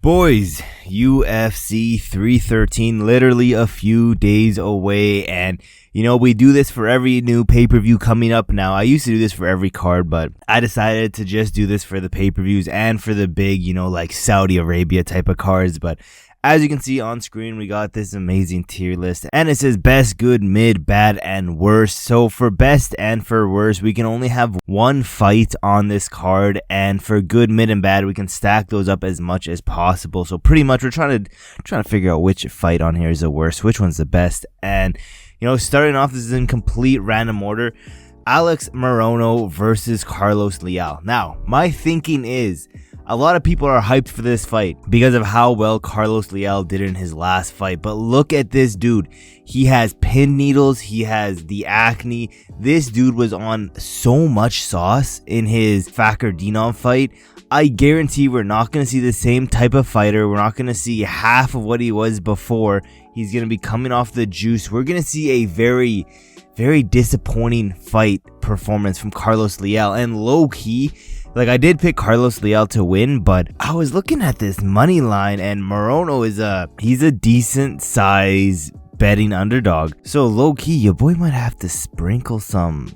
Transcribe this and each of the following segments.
Boys, UFC 313, literally a few days away, and we do this for every new pay-per-view coming up now. I used to do this for every card, but I decided to just do this for the pay-per-views and for the big, like Saudi Arabia type of cards. But as you can see on screen, we got this amazing tier list, and it says best, good, mid, bad, and worst. So for best and for worst, we can only have one fight on this card, and for good, mid, and bad, we can stack those up as much as possible. So pretty much we're trying to figure out which fight on here is the worst, which one's the best. And starting off, this is in complete random order. Alex Morono versus Carlos Leal. Now, my thinking is, a lot of people are hyped for this fight because of how well Carlos Leal did in his last fight. But look at this dude. He has pin needles. He has the acne. This dude was on so much sauce in his Fakir-Dinon fight. I guarantee we're not going to see the same type of fighter. We're not going to see half of what he was before. He's going to be coming off the juice. We're going to see a very, very disappointing fight performance from Carlos Leal. And low-key, I did pick Carlos Leal to win, but I was looking at this money line, and Morono he's a decent size betting underdog. So low key, your boy might have to sprinkle some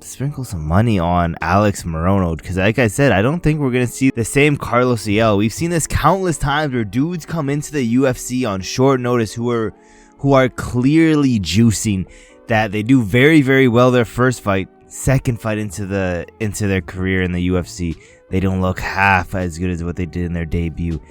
money on Alex Morono, because like I said, I don't think we're gonna see the same Carlos Leal. We've seen this countless times where dudes come into the UFC on short notice who are clearly juicing, that they do very, very well their first fight, second fight into their career in the UFC, they don't look half as good as what they did in their debut.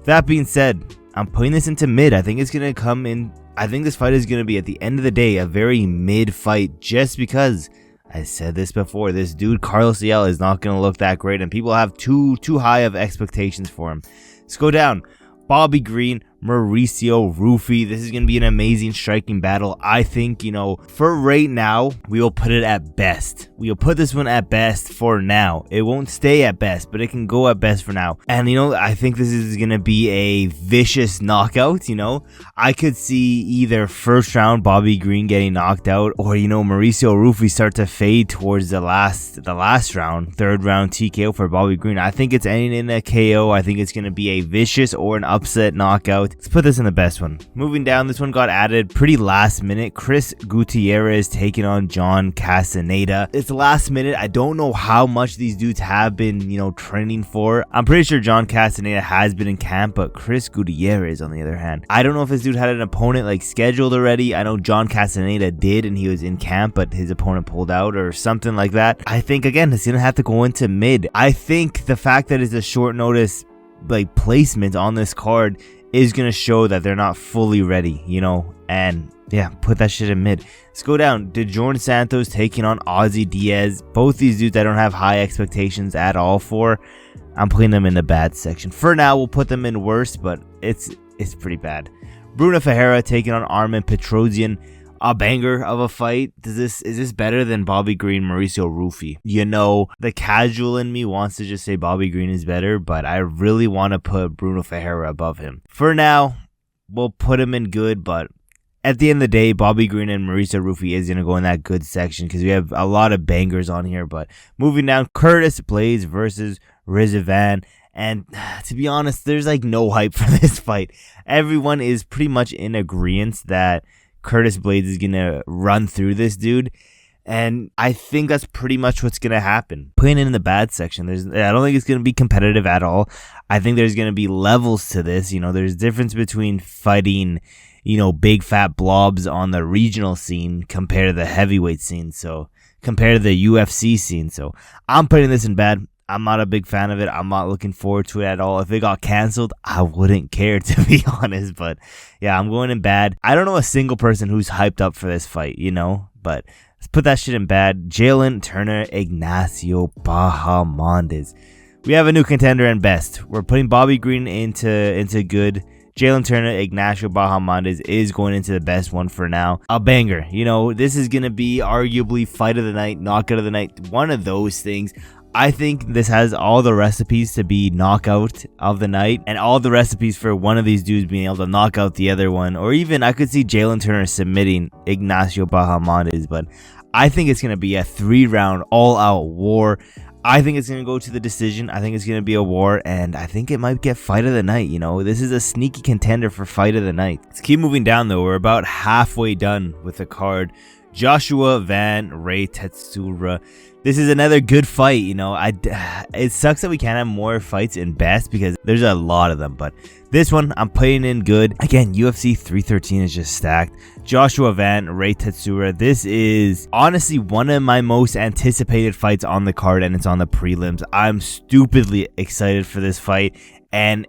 That being said, I'm putting this into mid. I think it's going to come in. I think this fight is going to be, at the end of the day, a very mid fight, just because I said this before. This dude, Carlos Leal, is not going to look that great, and people have too high of expectations for him. Let's go down. Bobby Green, Mauricio, Ruffy. This is going to be an amazing striking battle. I think, for right now, we will put it at best. We will put this one at best for now. It won't stay at best, but it can go at best for now. And, I think this is going to be a vicious knockout, I could see either first round Bobby Green getting knocked out, or, Mauricio, Ruffy start to fade towards the last round, third round TKO for Bobby Green. I think it's ending in a KO. I think it's going to be a vicious or an upset knockout. Let's put this in the best one. Moving down, this one got added pretty last minute. Chris Gutierrez taking on John Castaneda. It's last minute. I don't know how much these dudes have been, training for. I'm pretty sure John Castaneda has been in camp, but Chris Gutierrez, on the other hand, I don't know if this dude had an opponent scheduled already. I know John Castaneda did, and he was in camp, but his opponent pulled out or something like that. I think, again, it's gonna have to go into mid. I think the fact that it's a short notice placement on this card is going to show that they're not fully ready, and yeah, put that shit in mid. Let's go down. Djorden Santos taking on Ozzy Diaz. Both these dudes I don't have high expectations at all for. I'm putting them in the bad section. For now, we'll put them in worst, but it's pretty bad. Bruno Ferreira taking on Armen Petrosyan. A banger of a fight. Is this better than Bobby Green, Mauricio, Ruffy? The casual in me wants to just say Bobby Green is better, but I really want to put Bruno Ferreira above him. For now, we'll put him in good, but at the end of the day, Bobby Green and Mauricio Ruffy is going to go in that good section because we have a lot of bangers on here. But moving down, Curtis Blaydes versus Rizvan. And to be honest, there's no hype for this fight. Everyone is pretty much in agreement that Curtis Blaydes is going to run through this dude, and I think that's pretty much what's going to happen. Putting it in the bad section, I don't think it's going to be competitive at all. I think there's going to be levels to this. There's difference between fighting, big fat blobs on the regional scene compared to the heavyweight scene, so compared to the UFC scene. So I'm putting this in bad. I'm not a big fan of it. I'm not looking forward to it at all. If it got canceled, I wouldn't care, to be honest. But yeah, I'm going in bad. I don't know a single person who's hyped up for this fight, but let's put that shit in bad. Jalin, Turner, Ignacio, Bahamondes. We have a new contender in best. We're putting Bobby Green into good. Jalin Turner, Ignacio, Bahamondes is going into the best one for now. A banger. This is going to be arguably fight of the night, knockout of the night, one of those things. I think this has all the recipes to be knockout of the night, and all the recipes for one of these dudes being able to knock out the other one, or even I could see Jalin Turner submitting Ignacio Bahamondes, but I think it's going to be a 3-round all-out war. I think it's going to go to the decision. I think it's going to be a war, and I think it might get fight of the night. This is a sneaky contender for fight of the night. Let's keep moving down, though. We're about halfway done with the card. Joshua Van Rei Tsuruya. This is another good fight. It sucks that we can't have more fights in best because there's a lot of them, but this one I'm putting in good. Again, UFC 313 is just stacked. Joshua Van Rei Tsuruya. This is honestly one of my most anticipated fights on the card, and it's on the prelims. I'm stupidly excited for this fight, and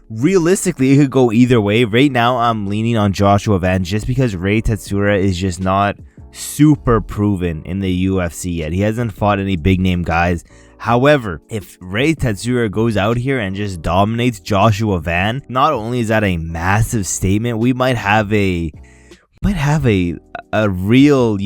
realistically, it could go either way. Right now, I'm leaning on Joshua Van just because Rei Tsuruya is just not super proven in the UFC yet. He hasn't fought any big name guys. However, if Rei Tsuruya goes out here and just dominates Joshua Van, not only is that a massive statement, we might have a real,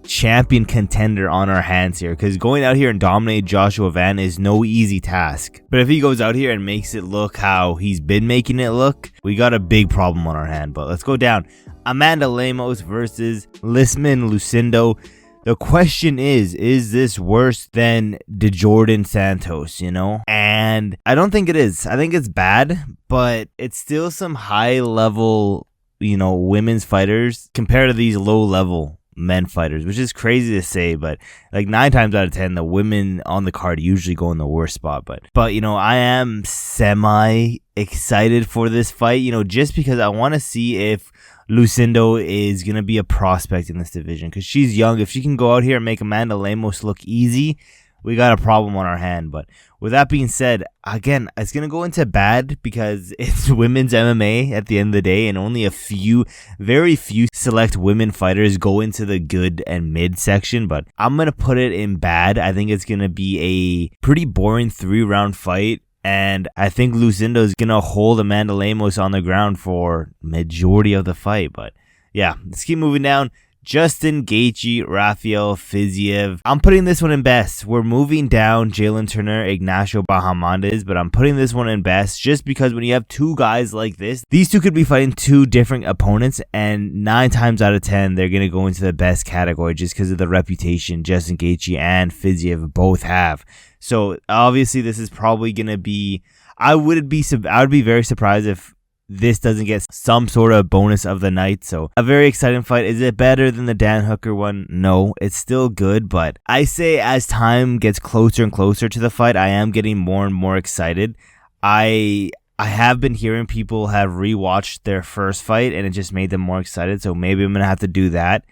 champion contender on our hands here, because going out here and dominate Joshua Van is no easy task. But if he goes out here and makes it look how he's been making it look, we got a big problem on our hand. But let's go down. Amanda Lemos versus Iasmin Lucindo. The question is this worse than Djorden Santos, And I don't think it is. I think it's bad, but it's still some high level, women's fighters compared to these low level men fighters, which is crazy to say, but like 9 times out of 10 the women on the card usually go in the worst spot. But I am semi excited for this fight, just because I want to see if Lucindo is gonna be a prospect in this division, because she's young. If she can go out here and make Amanda Lemos look easy, we got a problem on our hand. But with that being said, again, it's going to go into bad because it's women's MMA at the end of the day, and only very few select women fighters go into the good and mid section. But I'm going to put it in bad. I think it's going to be a pretty boring 3-round fight, and I think Lucindo is going to hold Amanda Lemos on the ground for majority of the fight. But yeah, let's keep moving down. Justin Gaethje, Rafael, Fiziev. I'm putting this one in best. We're moving down Jalin Turner, Ignacio, Bahamondes, but I'm putting this one in best just because when you have 2 guys like this, these 2 could be fighting 2 different opponents, and 9 times out of 10, they're going to go into the best category just because of the reputation Justin Gaethje and Fiziev both have. So obviously this is probably going to be, I would be very surprised if this doesn't get some sort of bonus of the night. So a very exciting fight. Is it better than the Dan Hooker one? No, it's still good, but I say as time gets closer and closer to the fight, I am getting more and more excited. I have been hearing people have rewatched their first fight and it just made them more excited, so maybe I'm gonna have to do that.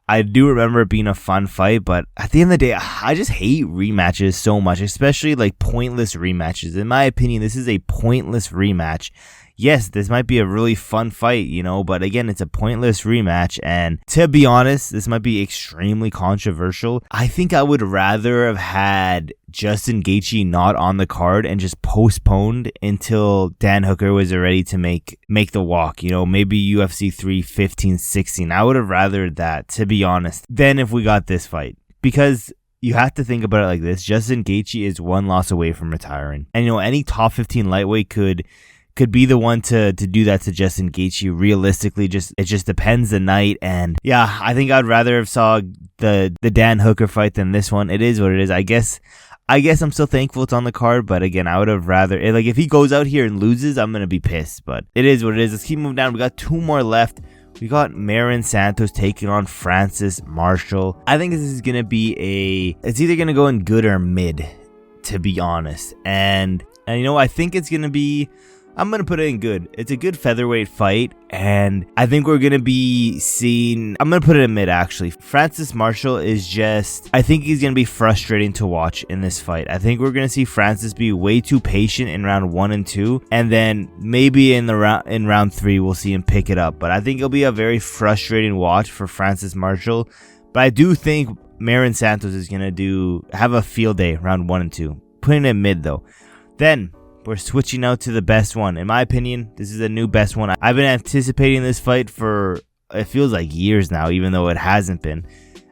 I do remember it being a fun fight, but at the end of the day, I just hate rematches so much, especially like pointless rematches. In my opinion, this is a pointless rematch. Yes, this might be a really fun fight, but again, it's a pointless rematch, and to be honest, this might be extremely controversial. I think I would rather have had Justin Gaethje not on the card and just postponed until Dan Hooker was ready to make the walk, maybe UFC 315, 16. I would have rather that, to be honest, than if we got this fight, because you have to think about it like this. Justin Gaethje is 1 loss away from retiring, and any top 15 lightweight could be the one to do that to Justin Gaethje. Realistically, it just depends the night. And yeah, I think I'd rather have saw the Dan Hooker fight than this one. It is what it is. I guess I'm still thankful it's on the card, but again, I would have rather, if he goes out here and loses, I'm gonna be pissed. But it is what it is. Let's keep moving down. We got 2 more left. We got Mairon Santos taking on Francis Marshall. I think this is gonna be it's either gonna go in good or mid, to be honest. And I think it's gonna be, I'm going to put it in good. It's a good featherweight fight, and I think we're going to be seeing, I'm going to put it in mid, actually. Francis Marshall is I think he's going to be frustrating to watch in this fight. I think we're going to see Francis be way too patient in round 1 and 2, and then maybe in round 3, we'll see him pick it up. But I think it'll be a very frustrating watch for Francis Marshall. But I do think Mairon Santos is going to have a field day round 1 and 2. Putting it in mid, though. Then we're switching out to the best one. In my opinion, this is a new best one. I've been anticipating this fight for, it feels like years now, even though it hasn't been.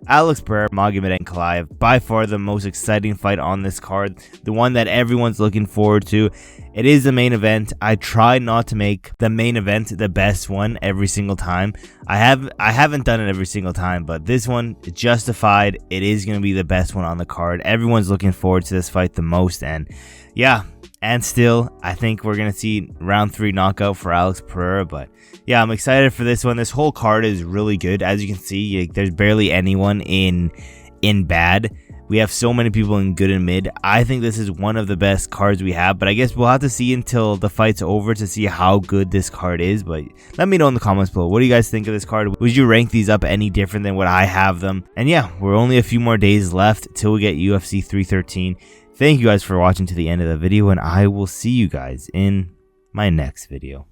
Alex Pereira, Magomed Ankalaev, by far the most exciting fight on this card, the one that everyone's looking forward to. It is the main event. I try not to make the main event the best one every single time. I haven't done it every single time, but this one, justified. It is going to be the best one on the card. Everyone's looking forward to this fight the most, and yeah, and still, I think we're going to see round 3 knockout for Alex Pereira, but yeah, I'm excited for this one. This whole card is really good. As you can see, there's barely anyone in bad. We have so many people in good and mid. I think this is one of the best cards we have, but I guess we'll have to see until the fight's over to see how good this card is. But let me know in the comments below. What do you guys think of this card? Would you rank these up any different than what I have them? And yeah, we're only a few more days left till we get UFC 313. Thank you guys for watching to the end of the video, and I will see you guys in my next video.